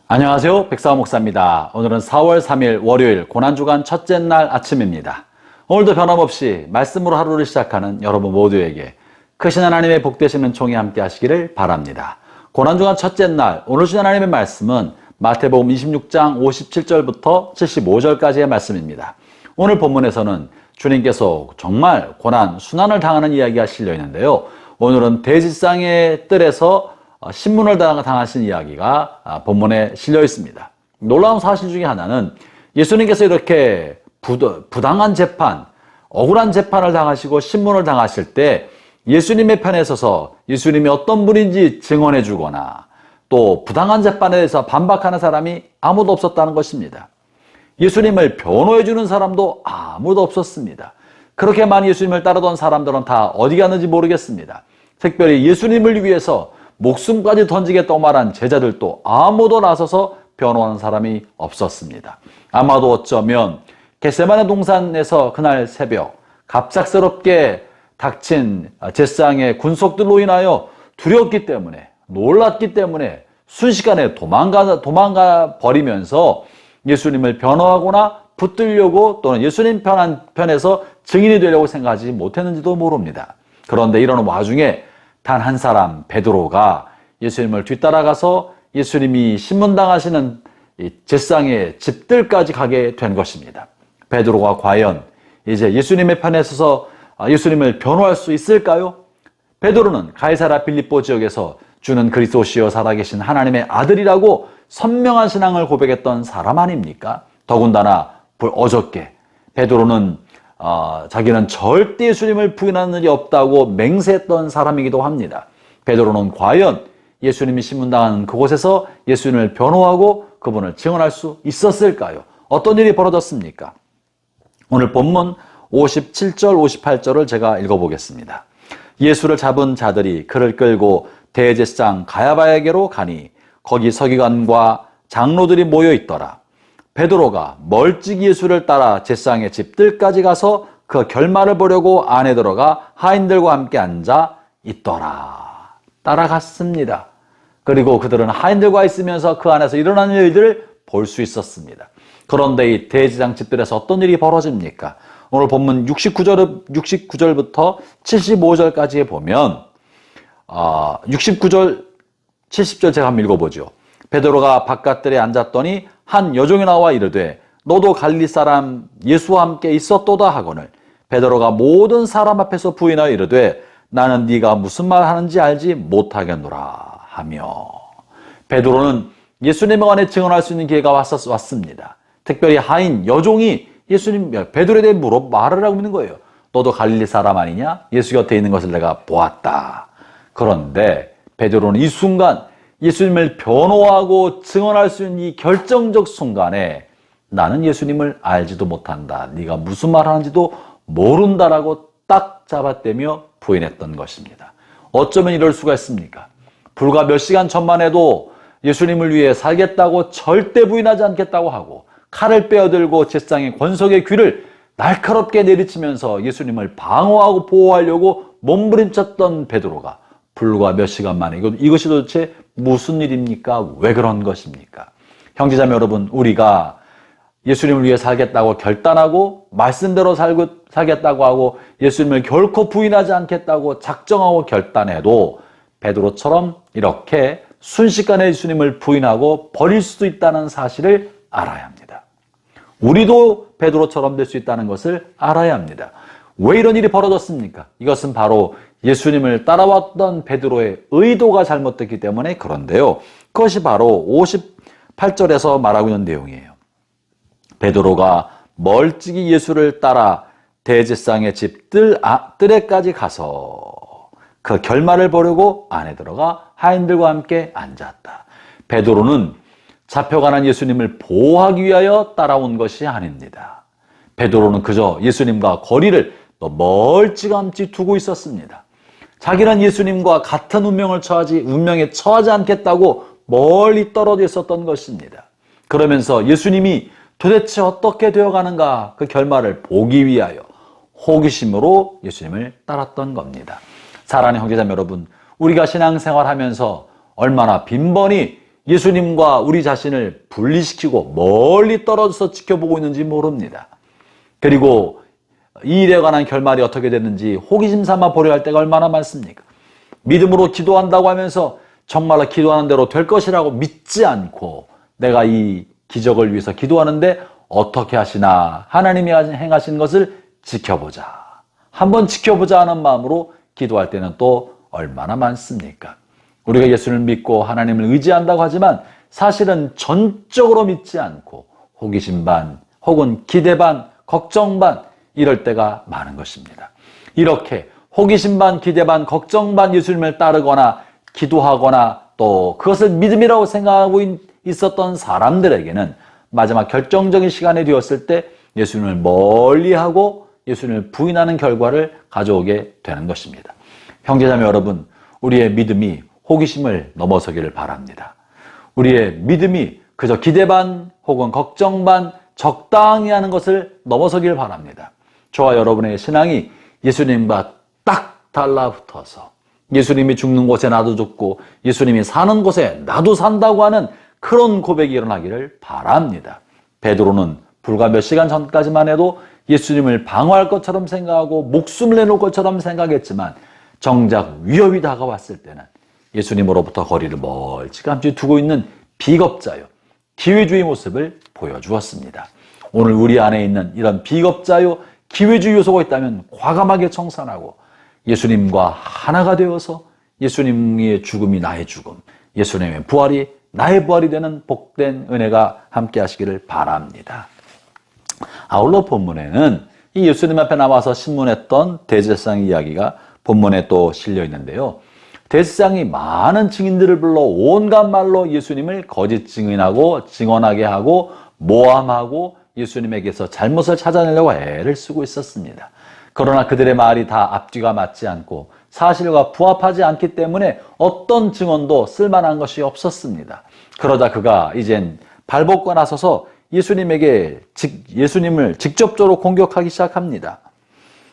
안녕하세요. 백사호 목사입니다. 오늘은 4월 3일 월요일 고난주간 첫째 날 아침입니다. 오늘도 변함없이 말씀으로 하루를 시작하는 여러분 모두에게 크신 하나님의 복되신 은총이 함께 하시기를 바랍니다. 고난주간 첫째 날, 오늘 주신 하나님의 말씀은 마태복음 26장 57절부터 75절까지의 말씀입니다. 오늘 본문에서는 주님께서 정말 고난, 순환을 당하는 이야기가 실려 있는데요. 오늘은 대지상의 뜰에서 신문을 당하신 이야기가 본문에 실려 있습니다. 놀라운 사실 중에 하나는 예수님께서 이렇게 부당한 재판, 억울한 재판을 당하시고 신문을 당하실 때 예수님의 편에 서서 예수님이 어떤 분인지 증언해 주거나 또 부당한 재판에 대해서 반박하는 사람이 아무도 없었다는 것입니다. 예수님을 변호해 주는 사람도 아무도 없었습니다. 그렇게 많이 예수님을 따르던 사람들은 다 어디 갔는지 모르겠습니다. 특별히 예수님을 위해서 목숨까지 던지겠다고 말한 제자들도 아무도 나서서 변호하는 사람이 없었습니다. 아마도 어쩌면 겟세마네 동산에서 그날 새벽 갑작스럽게 닥친 제사장의 군속들로 인하여 두려웠기 때문에, 놀랐기 때문에 순식간에 도망가 버리면서 예수님을 변호하거나 붙들려고 또는 예수님 편에서 증인이 되려고 생각하지 못했는지도 모릅니다. 그런데 이런 와중에 단 한 사람 베드로가 예수님을 뒤따라가서 예수님이 신문당하시는 제사장의 집들까지 가게 된 것입니다. 베드로가 과연 이제 예수님의 편에 서서 예수님을 변호할 수 있을까요? 베드로는 가이사랴 빌립보 지역에서 주는 그리스도시요 살아계신 하나님의 아들이라고 선명한 신앙을 고백했던 사람 아닙니까? 더군다나 어저께 베드로는 자기는 절대 예수님을 부인하는 일이 없다고 맹세했던 사람이기도 합니다. 베드로는 과연 예수님이 신문당하는 그곳에서 예수님을 변호하고 그분을 증언할 수 있었을까요? 어떤 일이 벌어졌습니까? 오늘 본문 57절, 58절을 제가 읽어보겠습니다. 예수를 잡은 자들이 그를 끌고 대제사장 가야바에게로 가니 거기 서기관과 장로들이 모여 있더라. 베드로가 멀찍이 예수를 따라 제사장의 집들까지 가서 그 결말을 보려고 안에 들어가 하인들과 함께 앉아 있더라. 따라갔습니다. 그리고 그들은 하인들과 있으면서 그 안에서 일어나는 일들을 볼 수 있었습니다. 그런데 이 대제사장 집들에서 어떤 일이 벌어집니까? 오늘 본문 69절부터 75절까지에 보면 69절, 70절 제가 한번 읽어보죠. 베드로가 바깥들에 앉았더니 한 여종이 나와 이르되 너도 갈릴리 사람 예수와 함께 있었도다 하거늘 베드로가 모든 사람 앞에서 부인하여 이르되 나는 네가 무슨 말 하는지 알지 못하겠노라 하며 베드로는 예수님에 관해 증언할 수 있는 기회가 왔습니다. 특별히 하인 여종이 베드로에 대해 말을 하고 있는 거예요. 너도 갈릴리 사람 아니냐? 예수 곁에 있는 것을 내가 보았다. 그런데 베드로는 이 순간 예수님을 변호하고 증언할 수 있는 이 결정적 순간에 나는 예수님을 알지도 못한다. 네가 무슨 말 하는지도 모른다라고 딱 잡아떼며 부인했던 것입니다. 어쩌면 이럴 수가 있습니까? 불과 몇 시간 전만 해도 예수님을 위해 살겠다고 절대 부인하지 않겠다고 하고 칼을 빼어들고 제사장의 권속의 귀를 날카롭게 내리치면서 예수님을 방어하고 보호하려고 몸부림쳤던 베드로가 불과 몇 시간 만에 이것이 도대체 무슨 일입니까? 왜 그런 것입니까? 형제자매 여러분, 우리가 예수님을 위해 살겠다고 결단하고 말씀대로 살겠다고 하고 예수님을 결코 부인하지 않겠다고 작정하고 결단해도 베드로처럼 이렇게 순식간에 예수님을 부인하고 버릴 수도 있다는 사실을 알아야 합니다. 우리도 베드로처럼 될 수 있다는 것을 알아야 합니다. 왜 이런 일이 벌어졌습니까? 이것은 바로 예수님을 따라왔던 베드로의 의도가 잘못됐기 때문에 그런데요. 그것이 바로 58절에서 말하고 있는 내용이에요. 베드로가 멀찍이 예수를 따라 대제사장의 집 뜰에까지 가서 그 결말을 보려고 안에 들어가 하인들과 함께 앉았다. 베드로는 잡혀가는 예수님을 보호하기 위하여 따라온 것이 아닙니다. 베드로는 그저 예수님과 거리를 멀찌감치 두고 있었습니다. 자기는 예수님과 같은 운명에 처하지 않겠다고 멀리 떨어져 있었던 것입니다. 그러면서 예수님이 도대체 어떻게 되어가는가 그 결말을 보기 위하여 호기심으로 예수님을 따랐던 겁니다. 사랑하는 형제자매 여러분, 우리가 신앙생활하면서 얼마나 빈번히 예수님과 우리 자신을 분리시키고 멀리 떨어져서 지켜보고 있는지 모릅니다. 그리고 이 일에 관한 결말이 어떻게 됐는지 호기심 삼아 보려 할 때가 얼마나 많습니까? 믿음으로 기도한다고 하면서 정말로 기도하는 대로 될 것이라고 믿지 않고 내가 이 기적을 위해서 기도하는데 어떻게 하시나 하나님이 행하신 것을 지켜보자. 한번 지켜보자 하는 마음으로 기도할 때는 또 얼마나 많습니까? 우리가 예수를 믿고 하나님을 의지한다고 하지만 사실은 전적으로 믿지 않고 호기심 반 혹은 기대 반 걱정 반 이럴 때가 많은 것입니다. 이렇게 호기심 반 기대 반 걱정 반 예수님을 따르거나 기도하거나 또 그것을 믿음이라고 생각하고 있었던 사람들에게는 마지막 결정적인 시간이 되었을 때 예수님을 멀리하고 예수님을 부인하는 결과를 가져오게 되는 것입니다. 형제자매 여러분, 우리의 믿음이 호기심을 넘어서기를 바랍니다. 우리의 믿음이 그저 기대 반 혹은 걱정 반 적당히 하는 것을 넘어서기를 바랍니다. 저와 여러분의 신앙이 예수님과 딱 달라붙어서 예수님이 죽는 곳에 나도 죽고 예수님이 사는 곳에 나도 산다고 하는 그런 고백이 일어나기를 바랍니다. 베드로는 불과 몇 시간 전까지만 해도 예수님을 방어할 것처럼 생각하고 목숨을 내놓을 것처럼 생각했지만 정작 위협이 다가왔을 때는 예수님으로부터 거리를 멀찌감치 두고 있는 비겁자요, 기회주의 모습을 보여주었습니다. 오늘 우리 안에 있는 이런 비겁자요, 기회주의 요소가 있다면 과감하게 청산하고 예수님과 하나가 되어서 예수님의 죽음이 나의 죽음, 예수님의 부활이 나의 부활이 되는 복된 은혜가 함께 하시기를 바랍니다. 아울러 본문에는 이 예수님 앞에 나와서 신문했던 대제사장 이야기가 본문에 또 실려 있는데요. 대제사장이 많은 증인들을 불러 온갖 말로 예수님을 거짓 증인하고 증언하게 하고 모함하고 예수님에게서 잘못을 찾아내려고 애를 쓰고 있었습니다. 그러나 그들의 말이 다 앞뒤가 맞지 않고 사실과 부합하지 않기 때문에 어떤 증언도 쓸만한 것이 없었습니다. 그러자 그가 이젠 발벗고 나서서 예수님을 직접적으로 공격하기 시작합니다.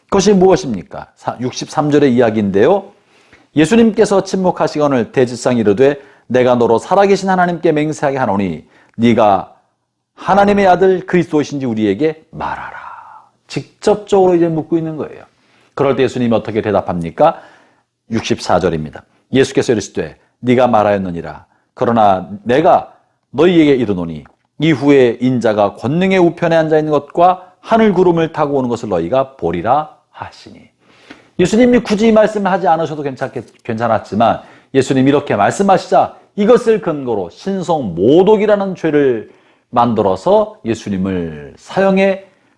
그것이 무엇입니까? 63절의 이야기인데요. 예수님께서 침묵하시거늘 대제사장이 이르되 내가 너로 살아계신 하나님께 맹세하게 하노니 네가 하나님의 아들 그리스도이신지 우리에게 말하라. 직접적으로 이제 묻고 있는 거예요. 그럴 때 예수님이 어떻게 대답합니까? 64절입니다. 예수께서 이르시되 네가 말하였느니라. 그러나 내가 너희에게 이르노니 이후에 인자가 권능의 우편에 앉아 있는 것과 하늘 구름을 타고 오는 것을 너희가 보리라 하시니. 예수님이 굳이 이 말씀을 하지 않으셔도 괜찮았지만 예수님이 이렇게 말씀하시자 이것을 근거로 신성 모독이라는 죄를 만들어서 예수님을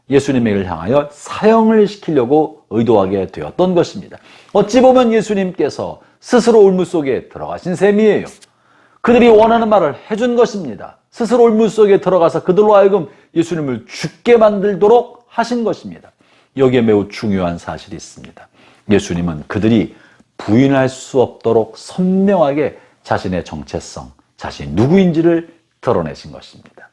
예수님을 향하여 사형을 시키려고 의도하게 되었던 것입니다. 어찌 보면 예수님께서 스스로 울무 속에 들어가신 셈이에요. 그들이 원하는 말을 해준 것입니다. 스스로 울무 속에 들어가서 그들로 하여금 예수님을 죽게 만들도록 하신 것입니다. 여기에 매우 중요한 사실이 있습니다. 예수님은 그들이 부인할 수 없도록 선명하게 자신의 정체성, 자신이 누구인지를 드러내신 것입니다.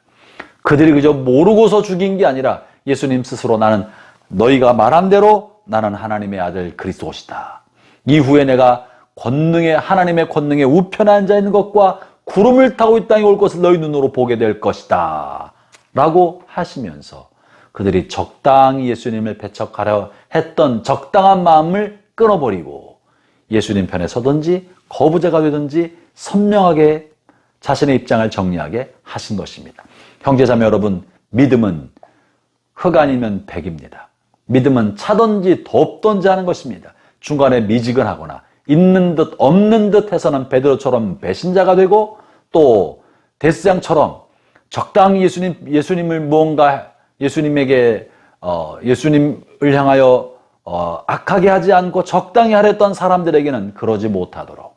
그들이 그저 모르고서 죽인 게 아니라 예수님 스스로 나는 너희가 말한 대로 나는 하나님의 아들 그리스도시다. 이후에 내가 하나님의 권능에 우편에 앉아 있는 것과 구름을 타고 이 땅에 올 것을 너희 눈으로 보게 될 것이다. 라고 하시면서 그들이 적당히 예수님을 배척하려 했던 적당한 마음을 끊어버리고 예수님 편에 서든지 거부자가 되든지 선명하게 자신의 입장을 정리하게 하신 것입니다. 형제자매 여러분, 믿음은 흙 아니면 백입니다. 믿음은 차든지 덥든지 하는 것입니다. 중간에 미지근하거나 있는 듯 없는 듯 해서는 베드로처럼 배신자가 되고 또 대제사장처럼 적당히 예수님을 예수님을 향하여 악하게 하지 않고 적당히 하랬던 사람들에게는 그러지 못하도록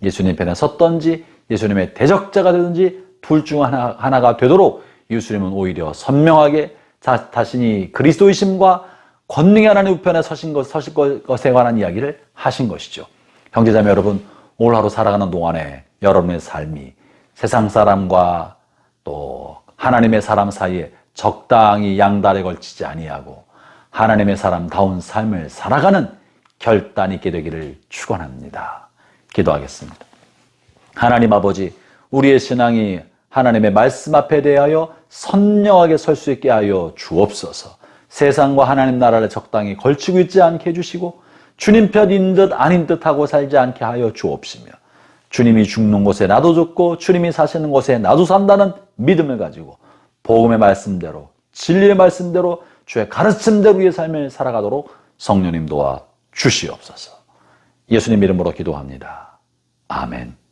예수님 편에 섰든지 예수님의 대적자가 되든지 둘 중 하나가 되도록 예수님은 오히려 선명하게 자신이 그리스도이심과 권능의 하나님 우편에 서실 것에 관한 이야기를 하신 것이죠. 형제자매 여러분, 오늘 하루 살아가는 동안에 여러분의 삶이 세상 사람과 또 하나님의 사람 사이에 적당히 양다리에 걸치지 아니하고 하나님의 사람다운 삶을 살아가는 결단이 있게 되기를 축원합니다. 기도하겠습니다. 하나님 아버지, 우리의 신앙이 하나님의 말씀 앞에 대하여 선명하게 설 수 있게 하여 주옵소서. 세상과 하나님 나라를 적당히 걸치고 있지 않게 해주시고 주님 편인 듯 아닌 듯하고 살지 않게 하여 주옵시며 주님이 죽는 곳에 나도 죽고 주님이 사시는 곳에 나도 산다는 믿음을 가지고 복음의 말씀대로 진리의 말씀대로 주의 가르침대로의 삶을 살아가도록 성령님 도와 주시옵소서. 예수님 이름으로 기도합니다. 아멘.